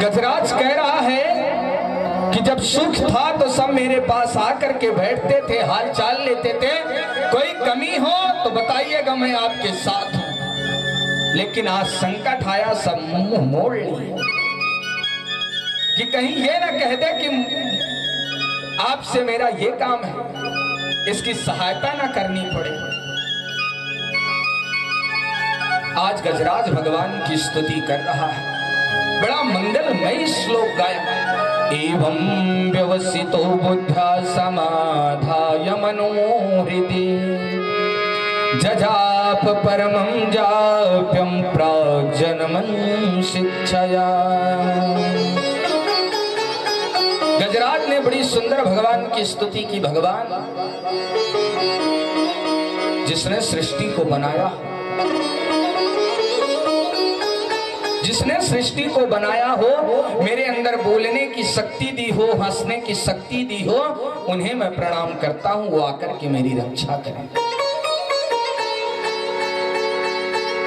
गजराज कह रहा है कि जब सुख था तो सब मेरे पास आकर के बैठते थे, हाल चाल लेते थे, कोई कमी हो तो बताइएगा मैं आपके साथ हूं। लेकिन आज संकट आया, सब मुंह मोड़ लिए कि कहीं ये ना कह दे कि आपसे मेरा ये काम है, इसकी सहायता ना करनी पड़े। आज गजराज भगवान की स्तुति कर रहा है, बड़ा मंगलमय श्लोक गाया। एवं व्यवसितो बुद्ध्या समाधाय मनोहृदि जजाप परमं जाप्यं प्राजन्मं शिक्षया। गजराज ने बड़ी सुंदर भगवान की स्तुति की। भगवान जिसने सृष्टि को बनाया, जिसने सृष्टि को बनाया हो, मेरे अंदर बोलने की शक्ति दी हो, हंसने की शक्ति दी हो, उन्हें मैं प्रणाम करता हूं, वो आकर के मेरी रक्षा करें।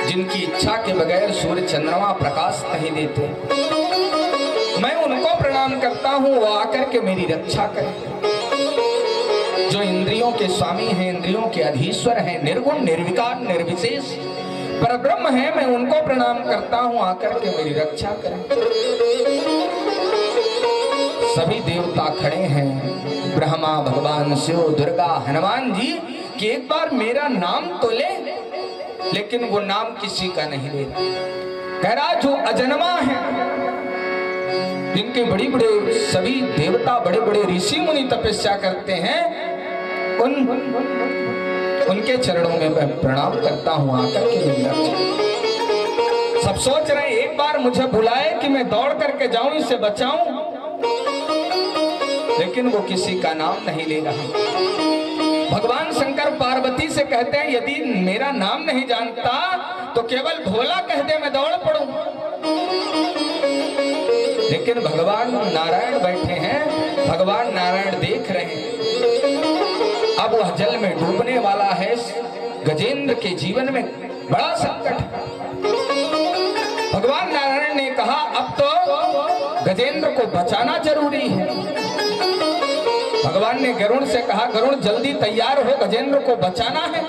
जिनकी इच्छा के बगैर सूर्य चंद्रमा प्रकाश नहीं देते, मैं उनको प्रणाम करता हूं, वो आकर के मेरी रक्षा करें। जो इंद्रियों के स्वामी हैं, इंद्रियों के अधीश्वर हैं, निर्गुण निर्विकार निर्विशेष परब्रह्म है, मैं उनको प्रणाम करता हूं, आकर के मेरी रक्षा करें। सभी देवता खड़े हैं, ब्रह्मा, भगवान शिव, दुर्गा, हनुमान जी, कि एक बार मेरा नाम तो ले, लेकिन वो नाम किसी का नहीं ले। कह रहा जो अजन्मा है, जिनके बड़ी बड़े सभी देवता, बड़े बड़े ऋषि मुनि तपस्या करते हैं, उनके चरणों में मैं प्रणाम करता हूं, आकर के मेरी रक्षा। सब सोच रहे हैं एक बार मुझे बुलाए कि मैं दौड़ करके जाऊं, इसे बचाऊं, लेकिन वो किसी का नाम नहीं ले रहा। भगवान शंकर पार्वती से कहते हैं यदि मेरा नाम नहीं जानता तो केवल भोला कह दे, मैं दौड़ पड़ूं। लेकिन भगवान नारायण बैठे हैं, भगवान नारायण देख रहे हैं। अब वह जल में डूबने वाला है, गजेंद्र के जीवन में बड़ा संकट है। भगवान नारायण ने कहा अब तो गजेंद्र को बचाना जरूरी है। भगवान ने गरुड़ से कहा गरुड़ जल्दी तैयार हो, गजेंद्र को बचाना है।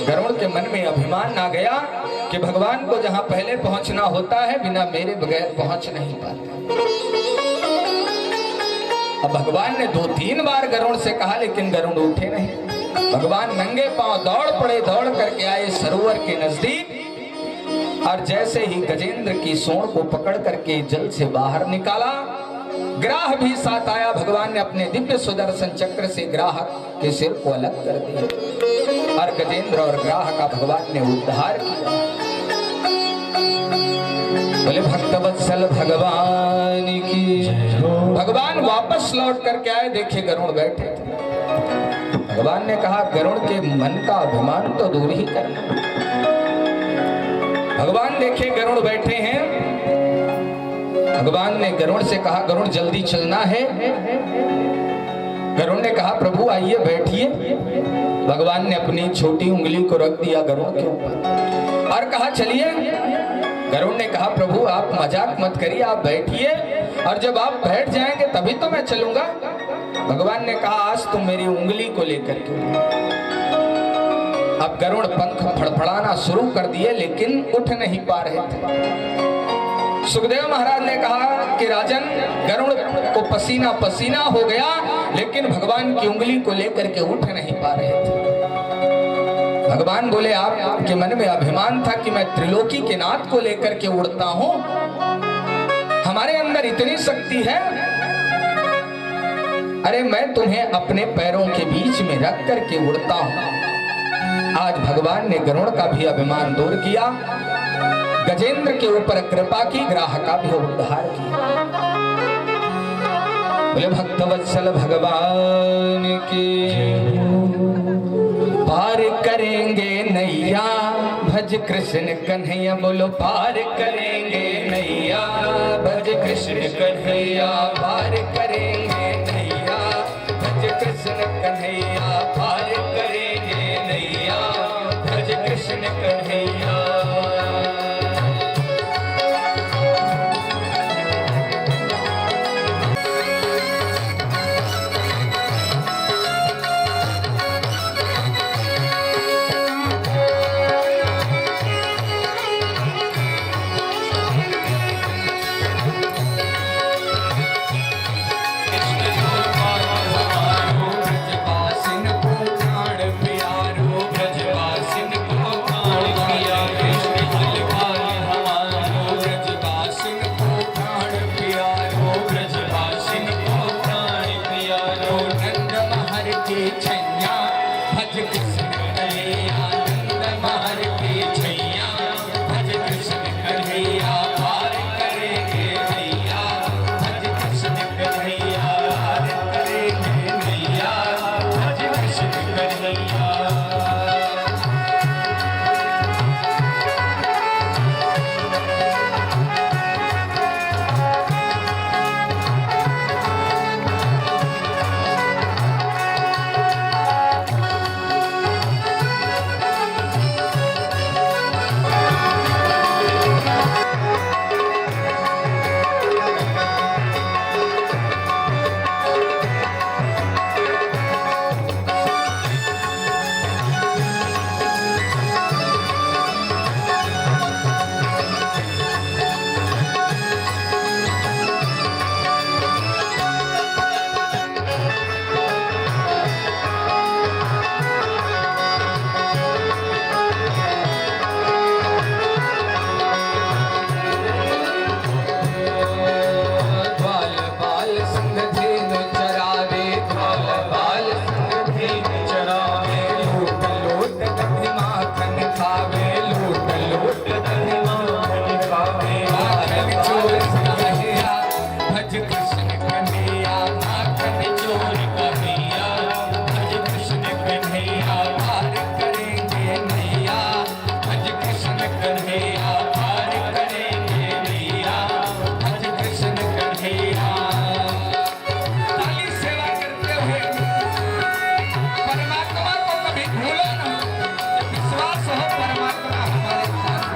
गरुड़ के मन में अभिमान आ गया कि भगवान को जहां पहले पहुंचना होता है, बिना मेरे बगैर पहुंच नहीं पाते। अब भगवान ने 2-3 बार गरुड़ से कहा, लेकिन गरुड़ उठे नहीं। भगवान नंगे पांव दौड़ पड़े, दौड़ करके आए सरोवर के नजदीक, और जैसे ही गजेंद्र की सूंड को पकड़ करके जल से बाहर निकाला, ग्राह भी साथ आया। भगवान ने अपने दिव्य सुदर्शन चक्र से ग्राह के सिर को अलग कर दिया और गजेंद्र और ग्राह का भगवान ने उद्धार किया। बोले भक्तवत्सल भगवान की। भगवान वापस लौट करके आए, देखे गरुड़ बैठे थे। भगवान ने कहा गरुड़ के मन का अभिमान तो दूर ही करना। भगवान देखे गरुड़ बैठे हैं। भगवान ने गरुड़ से कहा गरुड़ जल्दी चलना है। गरुड़ ने कहा प्रभु आइए बैठिए। भगवान ने अपनी छोटी उंगली को रख दिया गरुड़ के ऊपर और कहा चलिए। गरुड़ ने कहा प्रभु आप मजाक मत करिए, आप बैठिए, और जब आप बैठ जाएंगे तभी तो मैं चलूंगा। भगवान ने कहा आज तुम मेरी उंगली को लेकर के। अब गरुड़ पंख फड़फड़ाना शुरू कर दिए, लेकिन उठ नहीं पा रहे थे। सुखदेव महाराज ने कहा कि राजन गरुड़ को पसीना पसीना हो गया, लेकिन भगवान की उंगली को लेकर के उठ नहीं पा रहे थे। भगवान बोले आपके मन में अभिमान था कि मैं त्रिलोकी के नाथ को लेकर के उड़ता हूं, हमारे अंदर इतनी शक्ति है, अरे मैं तुम्हें अपने पैरों के बीच में रख करके उड़ता हूं। आज भगवान ने गरुड़ का भी अभिमान दूर किया, गजेंद्र के ऊपर कृपा की, ग्राह का भी उद्धार किया। बोले भक्तवत्सल भगवान की। पार करेंगे नैया भज कृष्ण कन्हैया, बोलो पार करेंगे नैया भज कृष्ण कन्हैया, पार करेंगे नैया भज कृष्ण कन्हैया, पार करेंगे नैया भज कृष्ण कन्हैया। कन्हैया पार करेंगे नैया, भज कृष्ण कन्हैया। ताली सेवा करते हुए परमात्मा को कभी भूलो ना, विश्वास हो परमात्मा हमारे साथ।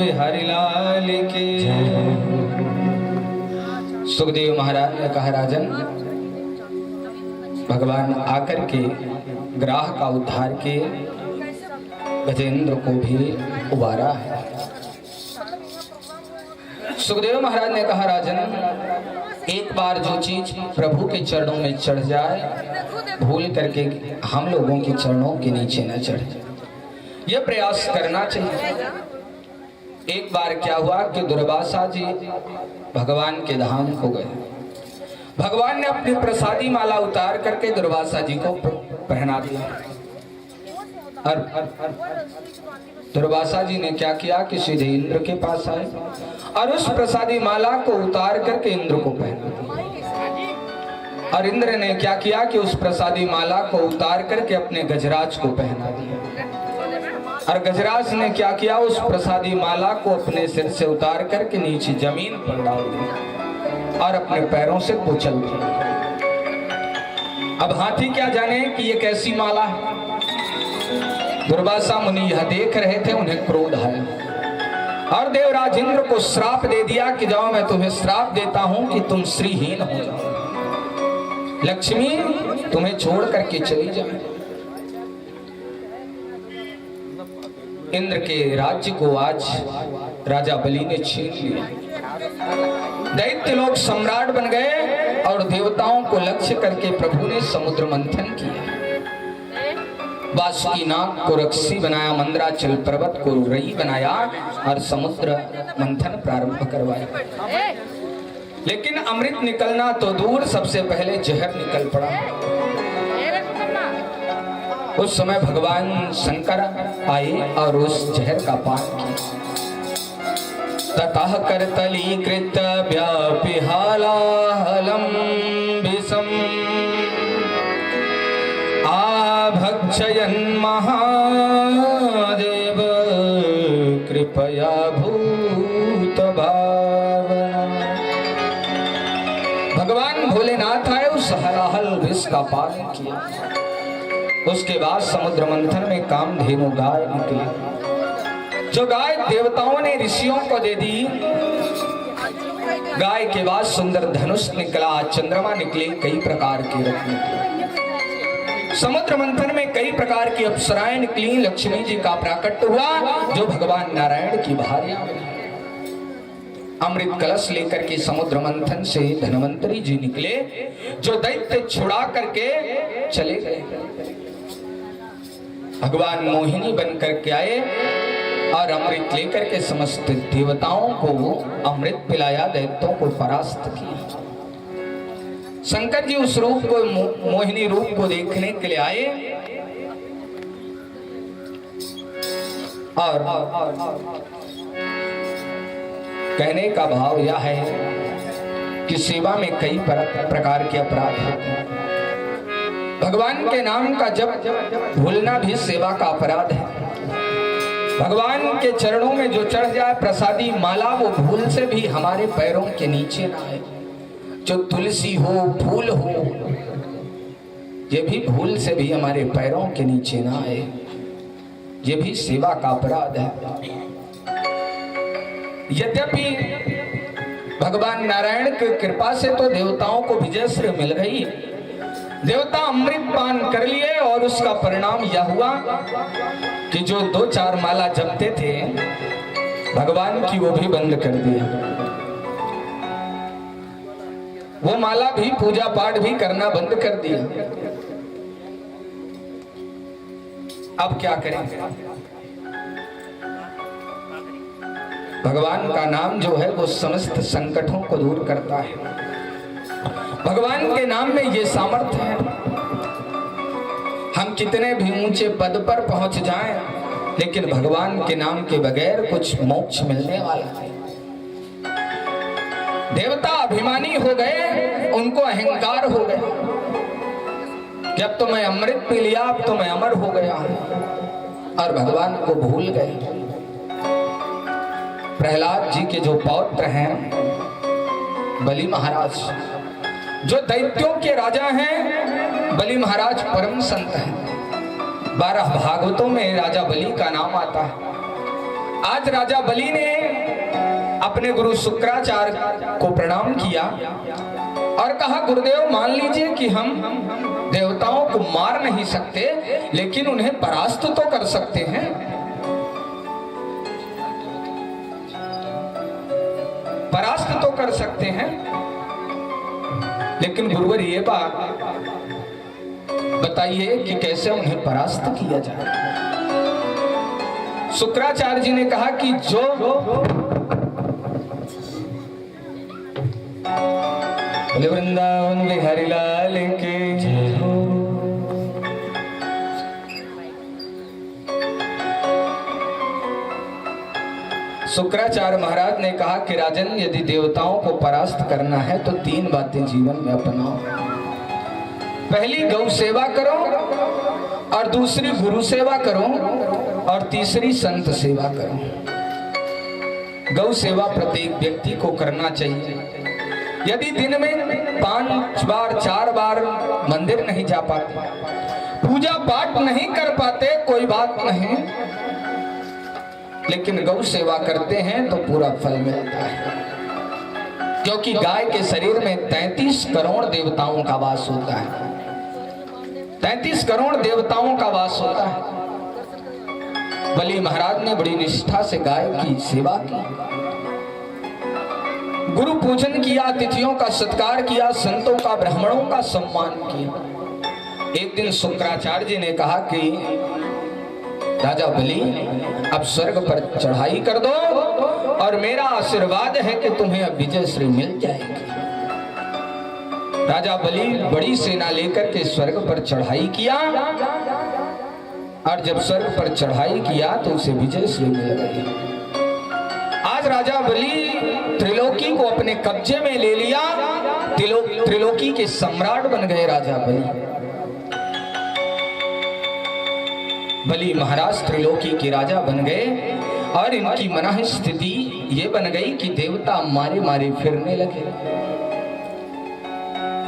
बिहारी लाल की। सुखदेव महाराज ने कहा, राजन भगवान आकर के ग्राह का उद्धार किए, गजेंद्र को भी उबारा है। सुखदेव महाराज ने कहा, राजन एक बार जो चीज प्रभु के चरणों में चढ़ जाए, भूल करके हम लोगों के चरणों के नीचे न चढ़े, यह प्रयास करना चाहिए। एक बार क्या हुआ कि दुर्वासा जी भगवान के धाम को गए। भगवान ने अपनी प्रसादी माला उतार करके दुर्वासा जी को पहना दिया। और दुर्वासा जी ने क्या किया कि सीधे इंद्र के पास आए और उस प्रसादी माला को उतार करके इंद्र को पहना दिया। और इंद्र ने क्या किया कि उस प्रसादी माला को उतार करके अपने गजराज को पहना दिया। और गजराज ने क्या किया, उस प्रसादी माला को अपने सिर से उतार करके नीचे जमीन पर डाल दिया और अपने पैरों से कुचल दिया। अब हाथी क्या जाने कि ये कैसी माला है। दुर्वासा मुनि यह देख रहे थे, उन्हें क्रोध आया और देवराज इंद्र को श्राप दे दिया कि जाओ, मैं तुम्हें श्राप देता हूं कि तुम श्रीहीन हो जाओ, लक्ष्मी तुम्हें छोड़ करके चली जाए। इंद्र के राज्य को आज राजा बलि ने छीन लिया। दैत्य लोग सम्राट बन गए और देवताओं को लक्ष्य करके प्रभु ने समुद्र मंथन किया। वासुकी नाग को रक्षी बनाया, मंदराचल पर्वत को रई बनाया और समुद्र मंथन प्रारंभ करवाया। लेकिन अमृत निकलना तो दूर, सबसे पहले जहर निकल पड़ा। उस समय भगवान शंकर आए और उस जहर का पान किया। ततः करतलीकृत व्यापिहालाहलं विषम् आभक्षयन् महादेव कृपया भूत भावना। भगवान भोलेनाथ आए, उस हलाहल विष का पान किया। उसके बाद समुद्र मंथन में कामधेनु गाय निकली, जो गाय देवताओं ने ऋषियों को दे दी। गाय के बाद सुंदर धनुष निकला, चंद्रमा निकले, कई प्रकार के रत्न निकले। समुद्र मंथन में कई प्रकार की अप्सराएं निकली। लक्ष्मी जी का प्राकट्य हुआ, जो भगवान नारायण की भार्या बनी। अमृत कलश लेकर के समुद्र मंथन से धन्वंतरी जी निकले, जो दैत्य छुड़ा करके चले गए। भगवान मोहिनी बनकर के आए और अमृत लेकर के समस्त देवताओं को अमृत पिलाया, दैत्यों को परास्त किया। शंकर जी उस रूप को, मोहिनी रूप को देखने के लिए आए और कहने का भाव यह है कि सेवा में कई प्रकार के अपराध होते हैं। भगवान के नाम का जप भूलना भी सेवा का अपराध है। भगवान के चरणों में जो चढ़ जाए प्रसादी माला, वो भूल से भी हमारे पैरों के नीचे ना आए। जो तुलसी हो, फूल हो, ये भी भूल से भी हमारे पैरों के नीचे ना आए, ये भी सेवा का अपराध है। यद्यपि भगवान नारायण की कृपा से तो देवताओं को विजयश्री मिल गई, देवता अमृत पान कर लिए और उसका परिणाम यह हुआ कि जो 2-4 माला जपते थे भगवान की, वो भी बंद कर दिया। वो माला भी, पूजा पाठ भी करना बंद कर दिया। अब क्या करें? भगवान का नाम जो है वो समस्त संकटों को दूर करता है। भगवान के नाम में ये सामर्थ्य है। हम कितने भी ऊंचे पद पर पहुंच जाएं, लेकिन भगवान के नाम के बगैर कुछ मोक्ष मिलने वाला है। देवता अभिमानी हो गए, उनको अहंकार हो गया कि अब तो मैं अमृत पी लिया, अब तो मैं अमर हो गया हूं, और भगवान को भूल गए। प्रहलाद जी के जो पौत्र हैं बलि महाराज, जो दैत्यों के राजा हैं, बलि महाराज परम संत हैं। 12 भागवतों में राजा बलि का नाम आता है। आज राजा बलि ने अपने गुरु शुक्राचार्य को प्रणाम किया और कहा, गुरुदेव मान लीजिए कि हम देवताओं को मार नहीं सकते, लेकिन उन्हें परास्त तो कर सकते हैं। परास्त तो कर सकते हैं, लेकिन गुरुवर ये बात बताइए कि कैसे उन्हें परास्त किया जाए। शुक्राचार्य जी ने कहा कि जो वृंदावन बिहारी लाल के शुक्राचार्य महाराज ने कहा कि राजन, यदि देवताओं को परास्त करना है तो 3 बातें जीवन में अपनाओ। पहली गौ सेवा करो, और दूसरी गुरु सेवा करो, और तीसरी संत सेवा करो। गौ सेवा प्रत्येक व्यक्ति को करना चाहिए। यदि दिन में 5 बार 4 बार मंदिर नहीं जा पाते, पूजा पाठ नहीं कर पाते, कोई बात नहीं, लेकिन गौ सेवा करते हैं तो पूरा फल मिलता है। क्योंकि गाय के शरीर में 33 करोड़ देवताओं का वास होता है। 33 करोड़ देवताओं का वास होता है। बलि महाराज ने बड़ी निष्ठा से गाय की सेवा की, गुरु पूजन किया, अतिथियों का सत्कार किया, संतों का ब्राह्मणों का सम्मान किया। एक दिन शुक्राचार्य जी ने कहा कि राजा बलि, अब स्वर्ग पर चढ़ाई कर दो और मेरा आशीर्वाद है कि तुम्हें अब विजय श्री मिल जाएगी। राजा बलि बड़ी सेना लेकर के स्वर्ग पर चढ़ाई किया, और जब स्वर्ग पर चढ़ाई किया तो उसे विजय श्री मिल गई। आज राजा बलि त्रिलोकी को अपने कब्जे में ले लिया, त्रिलोकी के सम्राट बन गए राजा बलि। बलि महाराज त्रिलोकी के राजा बन गए, और इनकी मनः स्थिति ये बन गई कि देवता मारे मारे फिरने लगे।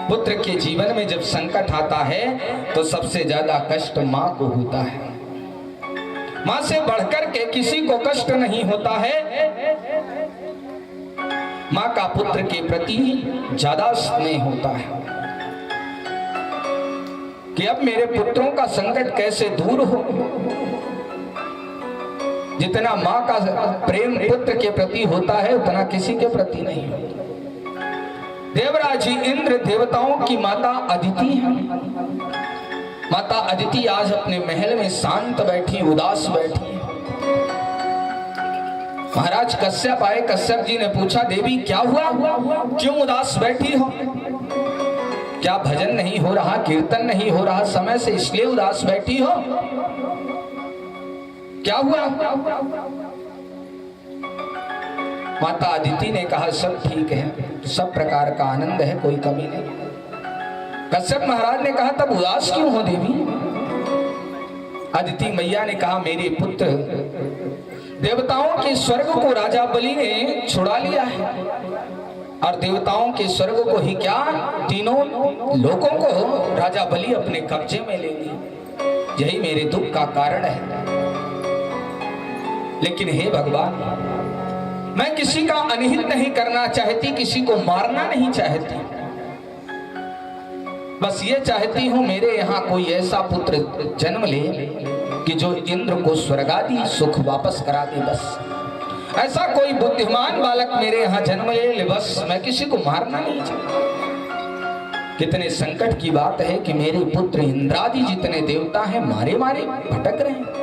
पुत्र के जीवन में जब संकट आता है तो सबसे ज्यादा कष्ट मां को होता है। मां से बढ़कर के किसी को कष्ट नहीं होता है। मां का पुत्र के प्रति ज्यादा स्नेह होता है कि अब मेरे पुत्रों का संकट कैसे दूर हो। जितना मां का प्रेम पुत्र के प्रति होता है, उतना किसी के प्रति नहीं होता। देवराज जी इंद्र देवताओं की माता अदिति है। माता अदिति आज अपने महल में शांत बैठी, उदास बैठी है। महाराज कश्यप आए। कश्यप जी ने पूछा, देवी क्या हुआ, क्यों उदास बैठी हो? क्या भजन नहीं हो रहा, कीर्तन नहीं हो रहा समय से, इसलिए उदास बैठी हो? क्या हुआ? माता अदिति ने कहा, सब ठीक है, सब प्रकार का आनंद है, कोई कमी नहीं। कश्यप महाराज ने कहा, तब उदास क्यों हो देवी? अदिति मैया ने कहा, मेरे पुत्र देवताओं के स्वर्ग को राजा बलि ने छुड़ा लिया है, और देवताओं के स्वर्ग को ही क्या, तीनों लोगों को राजा बलि अपने कब्जे में ले लिया। यही मेरे दुख का कारण है। लेकिन हे भगवान, मैं किसी का अनिहित नहीं करना चाहती, किसी को मारना नहीं चाहती, बस ये चाहती हूं मेरे यहाँ कोई ऐसा पुत्र जन्म ले कि जो इंद्र को स्वर्गादि सुख वापस करा दे। बस ऐसा कोई बुद्धिमान बालक मेरे यहाँ जन्म ले, बस मैं किसी को मारना नहीं चाहता। कितने संकट की बात है कि मेरे पुत्र इंद्रादि जितने देवता हैं मारे मारे भटक रहे हैं।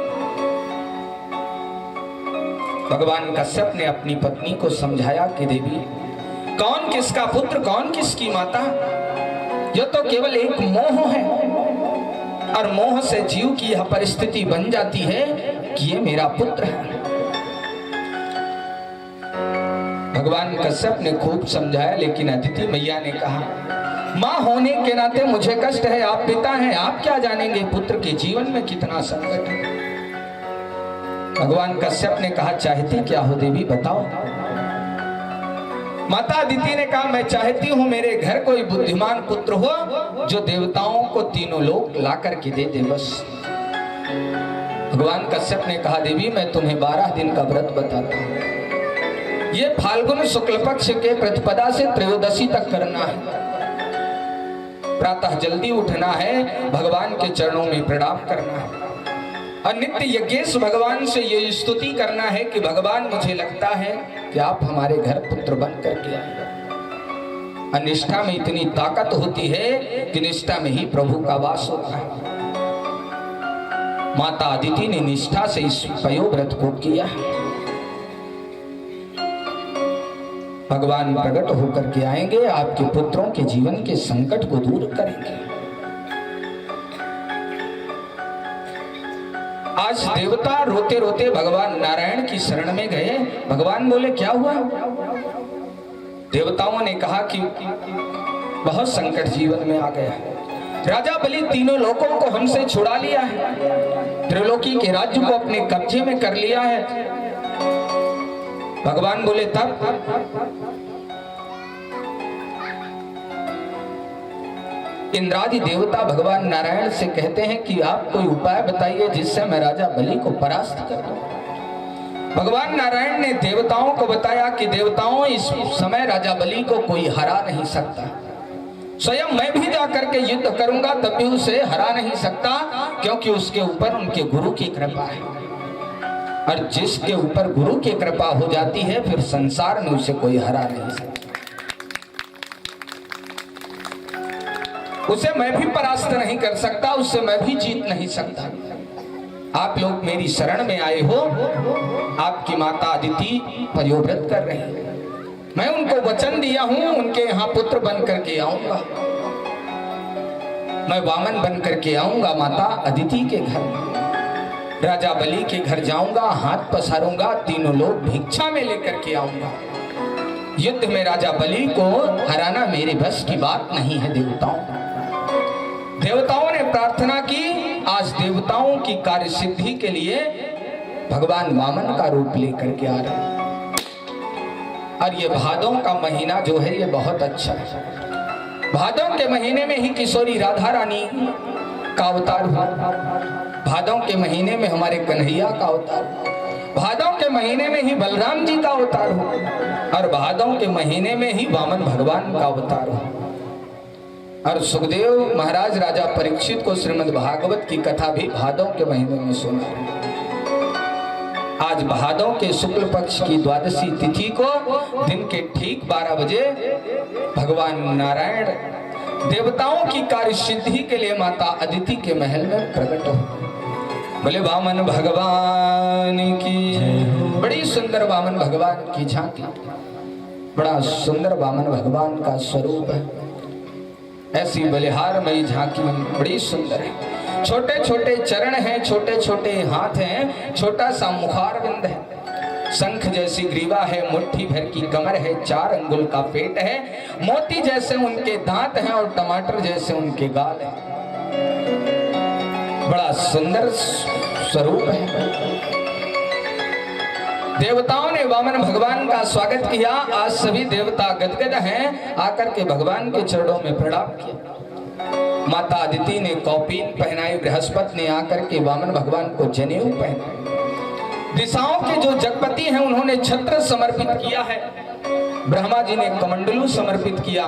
भगवान कश्यप ने अपनी पत्नी को समझाया कि देवी, कौन किसका पुत्र, कौन किसकी माता, यह तो केवल एक मोह है, और मोह से जीव की यह परिस्थिति बन जाती है कि ये मेरा पुत्र है। भगवान कश्यप ने खूब समझाया, लेकिन अदिति मैया ने कहा, मां होने के नाते मुझे कष्ट है, आप पिता हैं, आप क्या जानेंगे पुत्र के जीवन में कितना संकट है। भगवान कश्यप ने कहा, चाहती क्या हो देवी, बताओ। माता अदिति ने कहा, मैं चाहती हूं मेरे घर कोई बुद्धिमान पुत्र हो जो देवताओं को तीनों लोक ला करके दे दे। बस भगवान कश्यप ने कहा, देवी मैं तुम्हें 12 दिन का व्रत बताता हूं। ये फाल्गुन शुक्ल पक्ष के प्रतिपदा से त्रयोदशी तक करना है। प्रातः जल्दी उठना है, भगवान के चरणों में प्रणाम करना है और नित्य यज्ञेश भगवान से ये स्तुति करना है कि भगवान मुझे लगता है कि आप हमारे घर पुत्र बन करके आए। अनिष्ठा में इतनी ताकत होती है कि निष्ठा में ही प्रभु का वास होता है। माता अदिति ने निष्ठा से इस पयोव्रत को किया। भगवान प्रकट होकर के आएंगे, आपके पुत्रों के जीवन के संकट को दूर करेंगे। आज देवता रोते रोते भगवान नारायण की शरण में गए। भगवान बोले, क्या हुआ? देवताओं ने कहा कि बहुत संकट जीवन में आ गया है। राजा बलि तीनों लोकों को हमसे छुड़ा लिया है, त्रिलोकी के राज्य को अपने कब्जे में कर लिया है। भगवान बोले, तब इंद्रादि देवता भगवान नारायण से कहते हैं कि आप कोई उपाय बताइए जिससे मैं राजा बलि को परास्त कर दूं। भगवान नारायण ने देवताओं को बताया कि देवताओं, इस समय राजा बलि को कोई हरा नहीं सकता। स्वयं मैं भी जाकर के युद्ध करूंगा तब भी उसे हरा नहीं सकता, क्योंकि उसके ऊपर उनके गुरु की कृपा है। और जिसके ऊपर गुरु की कृपा हो जाती है फिर संसार में उसे कोई हरा नहीं सकता। उसे मैं भी परास्त नहीं कर सकता, उससे मैं भी जीत नहीं सकता। आप लोग मेरी शरण में आए हो, आपकी माता अदिति पयोव्रत कर रही है। मैं उनको वचन दिया हूं, उनके यहाँ पुत्र बन करके आऊंगा। मैं वामन बन करके आऊंगा माता अदिति के घर। राजा बलि के घर जाऊंगा, हाथ पसारूंगा, तीनों लोग भिक्षा में लेकर के आऊंगा। युद्ध में राजा बलि को हराना मेरे बस की बात नहीं है। देवताओं ने प्रार्थना की। आज देवताओं की कार्य सिद्धि के लिए भगवान वामन का रूप लेकर के आ रहे हैं। और ये भादों का महीना जो है ये बहुत अच्छा है। भादों के महीने में ही किशोरी राधा रानी का अवतार हुआ। भादों के महीने में हमारे कन्हैया का अवतार हुआ। भादों के महीने में ही बलराम जी का अवतार हुआ। और भादों के महीने में ही वामन भगवान का अवतार हुआ। और सुखदेव महाराज राजा परीक्षित को श्रीमद् भागवत की कथा भी भादों के महीने में सुना। आज भादों के शुक्ल पक्ष की द्वादशी तिथि को दिन के ठीक 12 बजे भगवान नारायण देवताओं की कार्य सिद्धि के लिए माता अदिति के महल में प्रकट हो। बोले वामन भगवान की। बड़ी सुंदर वामन भगवान की झांकी, बड़ा सुंदर वामन भगवान का स्वरूप है। ऐसी बलिहारमयी झांकी बड़ी सुंदर है। छोटे छोटे चरण हैं, छोटे छोटे हाथ हैं, छोटा सा मुखारविंद है। शंख जैसी ग्रीवा है, मुट्ठी भर की कमर है, 4 अंगुल का पेट है, मोती जैसे उनके दांत हैं और टमाटर जैसे उनके गाल हैं। बड़ा सुंदर स्वरूप है। देवताओं ने वामन भगवान का स्वागत किया। आज सभी देवता गदगद हैं, आकर के भगवान के चरणों में प्रणाम किया। माता अदिति ने कौपीन पहनाई, बृहस्पति ने आकर के वामन भगवान को जनेऊ पहनाई। दिशाओं के जो जगपति हैं उन्होंने छत्र समर्पित किया है। ब्रह्मा जी ने कमंडलू समर्पित किया।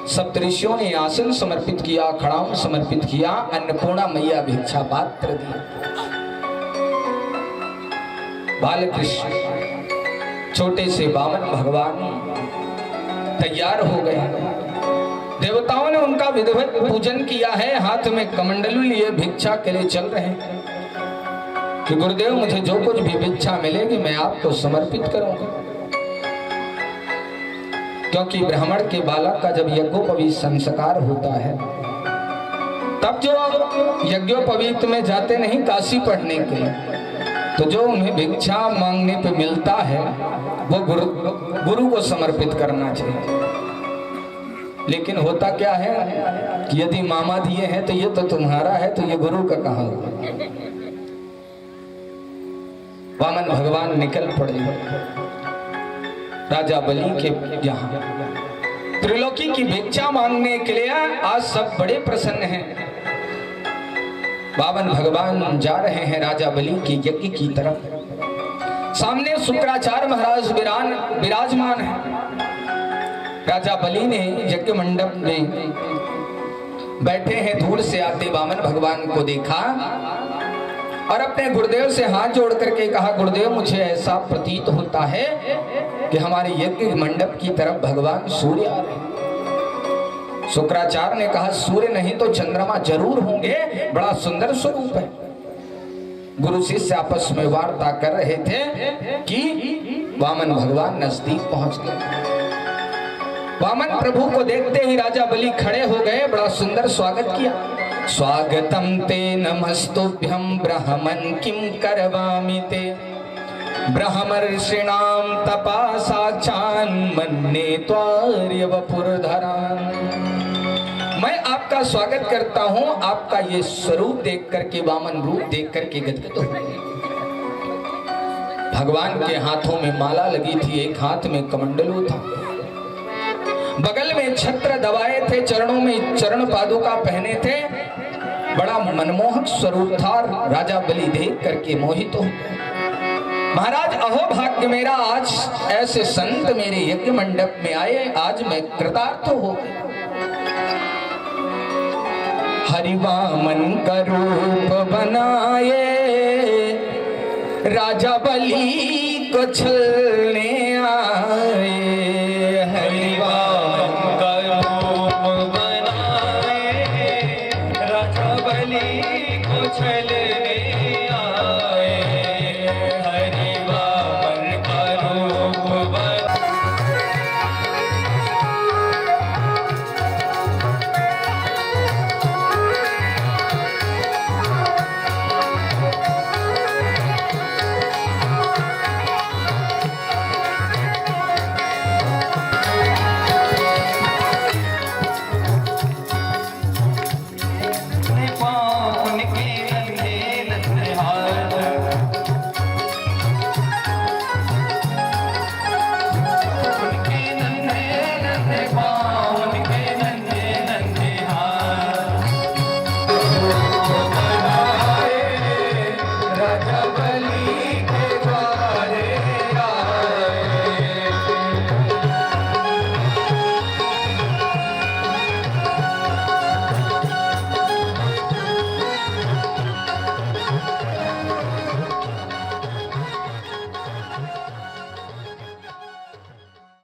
सप्तऋषियों ने आसन समर्पित किया, खड़ाऊ समर्पित किया। अन्नपूर्णा मैया भिक्षा पात्र दी। बालकृष्ण छोटे से वामन भगवान तैयार हो गए। देवताओं ने उनका विधिवत पूजन किया है, हाथ में कमंडलू लिए भिक्षा के लिए चल रहे हैं कि गुरुदेव मुझे जो कुछ भी भिक्षा मिलेगी मैं आपको समर्पित करूंगा। क्योंकि ब्राह्मण के बालक का जब यज्ञोपवीत संस्कार होता है तब जो यज्ञोपवीत में जाते नहीं काशी पढ़ने के लिए, तो जो उन्हें भिक्षा मांगने पे मिलता है वो गुरु को समर्पित करना चाहिए। लेकिन होता क्या है कि यदि मामा दिए हैं तो ये तो तुम्हारा है, तो ये गुरु का कहाँ हुआ। वामन भगवान निकल पड़े राजा बलि के यहाँ त्रिलोकी की भिक्षा मांगने के लिए। आज सब बड़े प्रसन्न हैं। वामन भगवान जा रहे हैं राजा बलि की यज्ञ की तरफ। सामने शुक्राचार्य महाराज विराजमान है। राजा बलि ने यज्ञ मंडप में बैठे हैं, दूर से आते वामन भगवान को देखा और अपने गुरुदेव से हाथ जोड़ करके कहा, गुरुदेव मुझे ऐसा प्रतीत होता है कि हमारे यज्ञ मंडप की तरफ भगवान सूर्य आ रहे हैं। शुक्राचार्य ने कहा, सूर्य नहीं तो चंद्रमा जरूर होंगे, बड़ा सुंदर स्वरूप है। गुरु शिष्य आपस में वार्ता कर रहे थे कि वामन भगवान नजदीक पहुंच गए। वामन प्रभु को देखते ही राजा बलि खड़े हो गए, बड़ा सुंदर स्वागत किया। स्वागतम ते नमस्तुभ्यं ब्राह्मण किम करवामि ते ब्रह्मर्षिणाम तपा साक्षान् मन्ये त्वार्य वपुर्धरान्। मैं आपका स्वागत करता हूं, आपका ये स्वरूप देख करके, वामन रूप देख करके गदगद हो गए। भगवान के हाथों में माला लगी थी, एक हाथ में कमंडलू था, बगल में छत्र दबाए थे, चरणों में चरण पादुका पहने थे, बड़ा मनमोहक स्वरूप था। राजा बलि देख करके मोहित हो गए। महाराज अहो भाग्य मेरा, आज ऐसे संत मेरे यज्ञ मंडप में आए, आज मैं कृतार्थ हो गया। हरिवामन का रूप बनाए राजा बलि को छलने आए।